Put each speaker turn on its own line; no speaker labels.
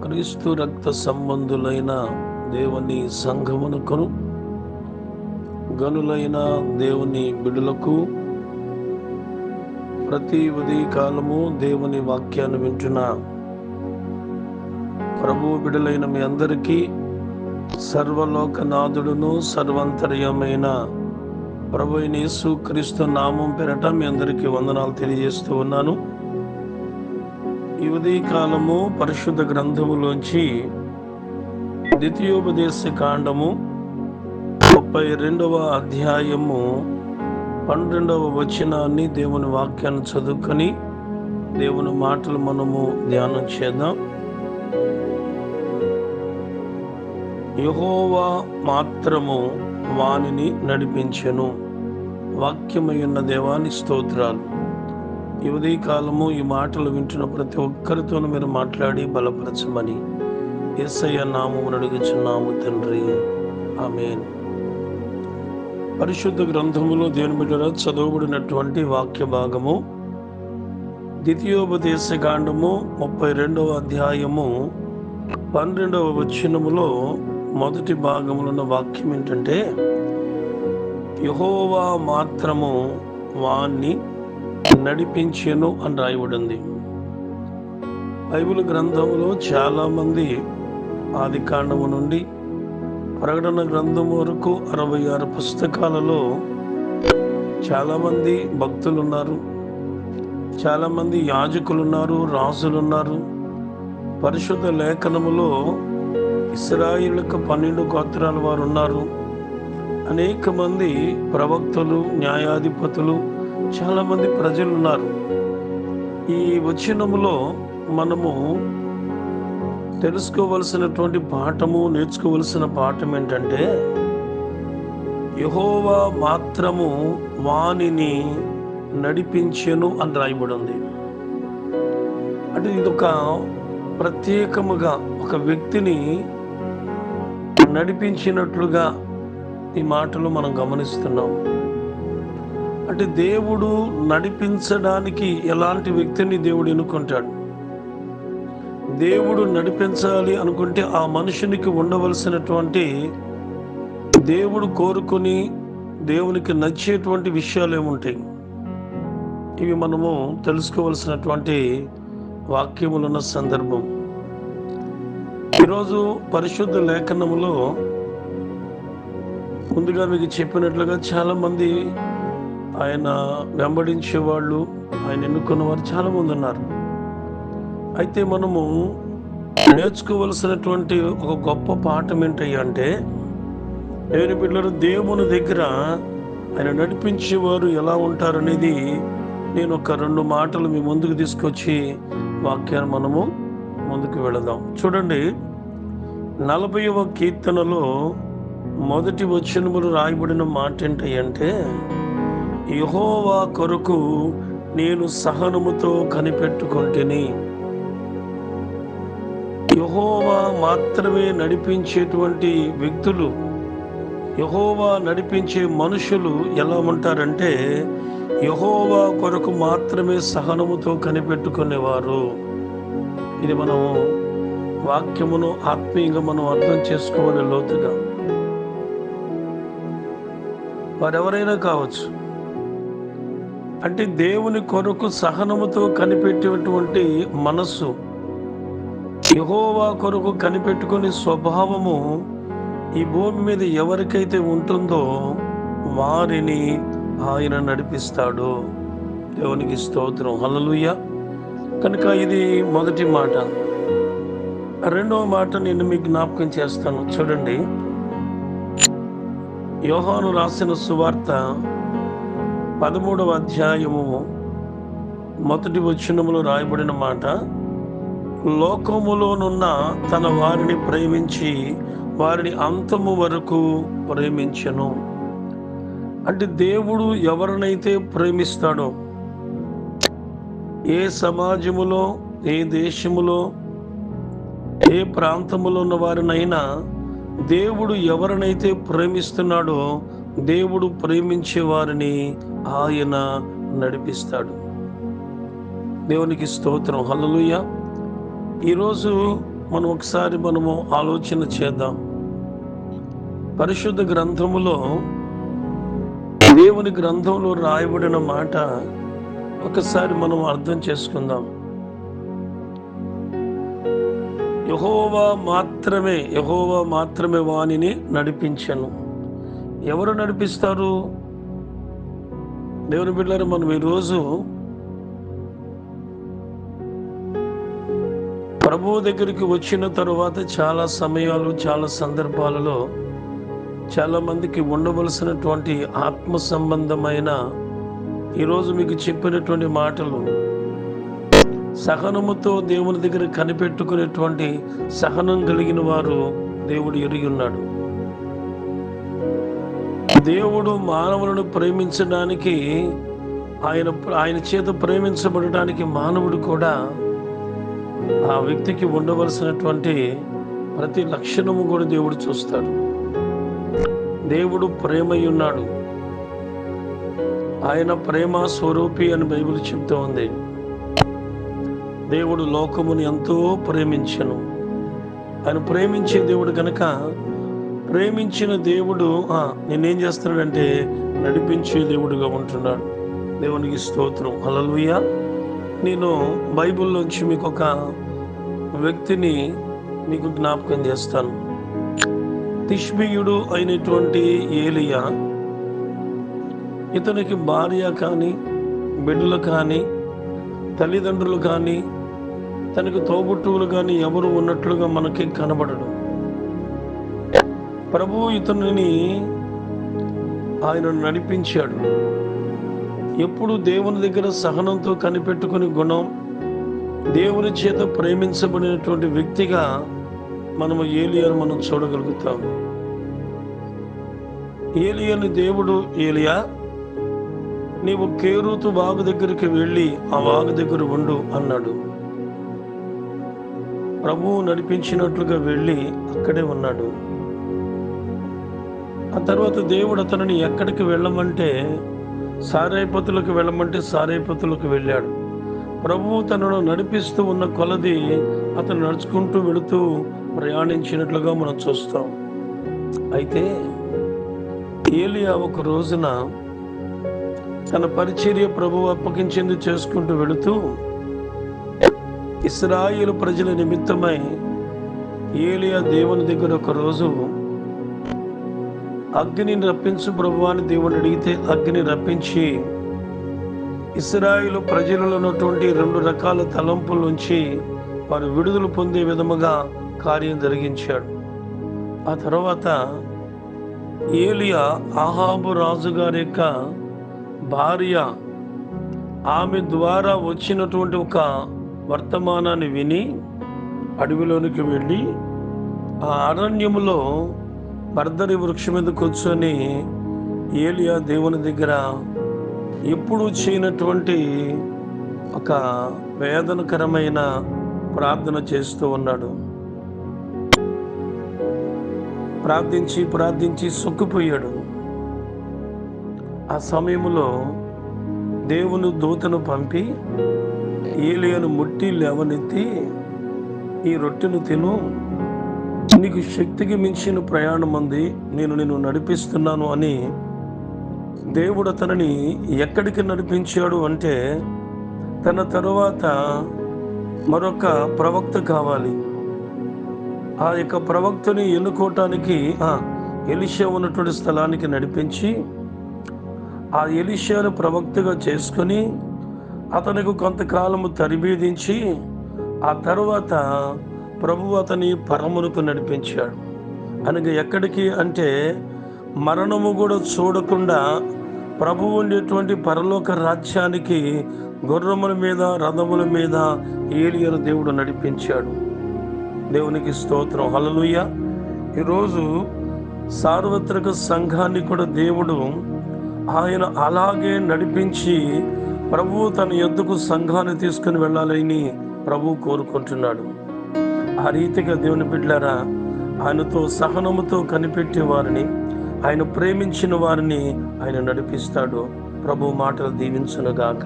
క్రీస్తు రక్త సంబంధులైన దేవుని సంఘమునకును గనులైన దేవుని బిడ్డలకు ప్రతి ఉదయకాలము దేవుని వాక్యాన్ని వింటున్న ప్రభు బిడ్డలైన మీ అందరికీ సర్వలోకనాథుడును సర్వాంతర్యమైన ప్రభు అయిన యేసు క్రీస్తు నామం పేరట మీ అందరికీ వందనాలు తెలియజేస్తూ ఉన్నాను. ఈ ఉదయకాలము పరిశుద్ధ గ్రంథములోంచి ద్వితీయోపదేశ కాండము 32వ అధ్యాయము 12వ వచనాన్ని దేవుని వాక్యాన్ని చదువుకొని దేవుని మాటలు మనము ధ్యానం చేద్దాం. యెహోవా మాత్రము వానిని నడిపించెను. వాక్యమయ్యున్న దేవాని స్తోత్రాలు. ఈ ఉదయకాలము ఈ మాటలు వింటున్న ప్రతి ఒక్కరితోనూ మీరు మాట్లాడి బలపరచమని యేసయ్య నామమున అడుగుచున్నాము తండ్రి, ఆమేన్. పరిశుద్ధ గ్రంథములో దేవుని బిడ్డల చదవబడినటువంటి వాక్య భాగము ద్వితీయోపదేశ కాండము 32వ అధ్యాయము 12వ వచనములో మొదటి భాగంలో ఉన్న వాక్యం ఏంటంటే, యెహోవా మాత్రము వాణ్ణి నడిపించెను అని రాయబడింది. బైబిల్ గ్రంథములో చాలా మంది ఆది కాండము నుండి ప్రకటన గ్రంథం వరకు 66 పుస్తకాలలో చాలామంది భక్తులు ఉన్నారు, చాలామంది యాజకులు ఉన్నారు, రాజులు ఉన్నారు. పరిశుద్ధ లేఖనములో ఇశ్రాయేలుకు 12 గోత్రాల వారు ఉన్నారు. అనేక మంది ప్రవక్తలు, న్యాయాధిపతులు, చాలా మంది ప్రజలు ఉన్నారు. ఈ వచనములో మనము తెలుసుకోవలసినటువంటి పాఠము, నేర్చుకోవలసిన పాఠం ఏంటంటే, యెహోవా మాత్రము వానిని నడిపించెను అని రాయబడి ఉంది. అంటే ఇదొక ప్రత్యేకముగా ఒక వ్యక్తిని నడిపించినట్లుగా ఈ మాటలు మనం గమనిస్తున్నాం. అంటే దేవుడు నడిపించడానికి ఎలాంటి వ్యక్తిని దేవుడు ఎన్నుకుంటాడు. దేవుడు నడిపించాలి అనుకుంటే ఆ మనుషునికి ఉండవలసినటువంటి, దేవుడు కోరుకొని దేవునికి నచ్చేటువంటి విషయాలు ఏముంటాయి, ఇవి మనము తెలుసుకోవలసినటువంటి వాక్యములున్న సందర్భం. ఈరోజు పరిశుద్ధ లేఖనములో ముందుగా మీకు చెప్పినట్లుగా చాలామంది ఆయన వెంబడించే వాళ్ళు, ఆయన ఎన్నుకున్న వారు చాలామంది ఉన్నారు. అయితే మనము నేర్చుకోవలసినటువంటి ఒక గొప్ప పాఠం ఏంటంటే, దేవుని బిడ్డలు దేవుని దగ్గర ఆయన నడిపించేవారు ఎలా ఉంటారనేది నేను ఒక 2 మాటలు మీ ముందుకు తీసుకొచ్చి వాక్యాన్ని మనము ముందుకు వెళదాం. చూడండి, 40వ కీర్తనలో మొదటి వచనములు రాయబడిన మాట ఏంటంటే, యెహోవా కొరకు నేను సహనముతో కనిపెట్టుకొంటిని. యెహోవా మాత్రమే నడిపించేటువంటి వ్యక్తులు, యెహోవా నడిపించే మనుషులు ఎలా ఉంటారంటే, యెహోవా కొరకు మాత్రమే సహనముతో కనిపెట్టుకునేవారు. ఇది మనము వాక్యమును ఆత్మీయంగా మనం అర్థం చేసుకోవాలి లోతుగా. వారెవరైనా కావచ్చు. అంటే దేవుని కొరకు సహనముతో కనిపెట్టేటువంటి మనస్సు, యెహోవా కొరకు కనిపెట్టుకునే స్వభావము ఈ భూమి మీద ఎవరికైతే ఉంటుందో వారిని ఆయన నడిపిస్తాడు. దేవునికి స్తోత్రం, హల్లెలూయా. కనుక ఇది మొదటి మాట. రెండవ మాట నేను మీకు జ్ఞాపకం చేస్తాను. చూడండి, యోహాను రాసిన సువార్త 13వ అధ్యాయము మొదటి వచనములో రాయబడిన మాట, లోకములోనున్న తన వారిని ప్రేమించి వారిని అంతము వరకు ప్రేమించెను. అంటే దేవుడు ఎవరినైతే ప్రేమిస్తాడో, ఏ సమాజములో, ఏ దేశములో, ఏ ప్రాంతములో ఉన్న వారినైనా దేవుడు ఎవరినైతే ప్రేమిస్తున్నాడో దేవుడు ప్రేమించే వారిని ఆయన నడిపిస్తాడు. దేవునికి స్తోత్రం, హల్లెలూయా. ఈరోజు మనము ఆలోచన చేద్దాం. పరిశుద్ధ గ్రంథములో, దేవుని గ్రంథంలో రాయబడిన మాట ఒకసారి మనం అర్థం చేసుకుందాం. యెహోవా మాత్రమే వానిని నడిపించెను. ఎవరు నడిపిస్తారు? దేవుని బిడ్డలారా, మనం ఈరోజు ప్రభువు దగ్గరికి వచ్చిన తరువాత చాలా సమయాలు, చాలా సందర్భాలలో చాలా మందికి ఉండవలసినటువంటి ఆత్మ సంబంధమైన ఈరోజు మీకు చెప్పినటువంటి మాటలు, సహనముతో దేవుని దగ్గర కనిపెట్టుకునేటువంటి సహనం కలిగిన వారు దేవుడు ఎరిగి ఉన్నాడు. దేవుడు మానవులను ప్రేమించడానికి, ఆయన చేత ప్రేమించబడడానికి మానవుడు కూడా ఆ వ్యక్తికి ఉండవలసినటువంటి ప్రతి లక్షణము కూడా దేవుడు చూస్తాడు. దేవుడు ప్రేమై ఉన్నాడు. ఆయన ప్రేమ స్వరూపి అని బైబిల్ చెప్తూ ఉంది. దేవుడు లోకమును ఎంతో ప్రేమించెను. ఆయన ప్రేమించే దేవుడు కనుక, ప్రేమించిన దేవుడు నేనేం చేస్తున్నాడంటే నడిపించే దేవుడుగా ఉంటున్నాడు. దేవునికి స్తోత్రం, హల్లెలూయా. నేను బైబిల్లోంచి మీకు ఒక వ్యక్తిని మీకు జ్ఞాపకం చేస్తాను. తిష్బీయుడు అయినటువంటి ఏలియా, ఇతనికి భార్య కానీ, బిడ్డలు కానీ, తల్లిదండ్రులు కానీ, తనకు తోబుట్టువులు కానీ ఎవరు ఉన్నట్లుగా మనకి కనబడడు. ప్రభువు ఇతనిని ఆయన నడిపించాడు. ఎప్పుడు దేవుని దగ్గర సహనంతో కనిపెట్టుకుని గుణం, దేవుని చేత ప్రేమించబడినటువంటి వ్యక్తిగా మనము ఏలియాను మనం చూడగలుగుతాం. ఏలియాని దేవుడు, ఏలియా నీవు కేరూతు వాగు దగ్గరికి వెళ్ళి ఆ వాగు దగ్గర ఉండు అన్నాడు. ప్రభువు నడిపించినట్లుగా వెళ్ళి అక్కడే ఉన్నాడు. ఆ తర్వాత దేవుడు అతనిని ఎక్కడికి వెళ్ళమంటే, సారైపతులకు వెళ్ళమంటే సారైపతులకు వెళ్ళాడు. ప్రభువు తనను నడిపిస్తూ ఉన్న కొలది అతను నడుచుకుంటూ వెళుతూ ప్రయాణించినట్లుగా మనం చూస్తాం. అయితే ఏలియా ఒక రోజున తన పరిచర్య ప్రభువు అప్పగించింది చేసుకుంటూ వెళుతూ, ఇశ్రాయేలు ప్రజల నిమిత్తమై ఏలియా దేవుని దగ్గర ఒక రోజు అగ్నిని రప్పించు ప్రభువా అని దేవుని అడిగితే అగ్ని రప్పించి ఇశ్రాయేలు ప్రజలలో ఉన్నటువంటి 2 రకాల తలంపుల నుంచి వారు విడుదల పొందే విధముగా కార్యం జరిగించాడు. ఆ తర్వాత ఏలియా ఆహాబు రాజుగారి యొక్క భార్య, ఆమె ద్వారా వచ్చినటువంటి ఒక వర్తమానాన్ని విని అడవిలోనికి వెళ్ళి ఆ అరణ్యములో బర్దరి వృక్షం మీద కూర్చొని ఏలియా దేవుని దగ్గర ఎప్పుడూ చేయనటువంటి ఒక వేదనకరమైన ప్రార్థన చేస్తూ ఉన్నాడు. ప్రార్థించి సొక్కిపోయాడు. ఆ సమయంలో దేవుని దూతను పంపి ఏలియాను ముట్టి లేవనెత్తి, ఈ రొట్టెను తిను, నీకు శక్తికి మించిన ప్రయాణం ఉంది, నేను నిన్ను నడిపిస్తున్నాను అని దేవుడు అతనిని ఎక్కడికి నడిపించాడు అంటే, తన తరువాత మరొక ప్రవక్త కావాలి. ఆ యొక్క ప్రవక్తని ఎన్నుకోవటానికి ఎలీషా ఉన్నటువంటి స్థలానికి నడిపించి, ఆ ఎలీషాను ప్రవక్తగా చేసుకొని అతనికి కొంతకాలము తరబేదించి, ఆ తరువాత ప్రభువు అతని పరమునకు నడిపించాడు. అనగా ఎక్కడికి అంటే, మరణము కూడా చూడకుండా ప్రభువు ఉండేటువంటి పరలోక రాజ్యానికి గుర్రముల మీద, రథముల మీద ఏలియాను దేవుడు నడిపించాడు. దేవునికి స్తోత్రం, హల్లెలూయా. ఈరోజు సార్వత్రిక సంఘాన్ని కూడా దేవుడు ఆయన అలాగే నడిపించి ప్రభువు తన యొద్దకు సంఘాన్ని తీసుకుని వెళ్ళాలని ప్రభువు కోరుకుంటున్నాడు. ఆ రీతిగా దేవుని బిడ్డలారా, ఆయనతో సహనముతో కనిపెట్టే వారిని, ఆయన ప్రేమించిన వారిని ఆయన నడిపిస్తాడు. ప్రభు మాటలు దీవించునుగాక.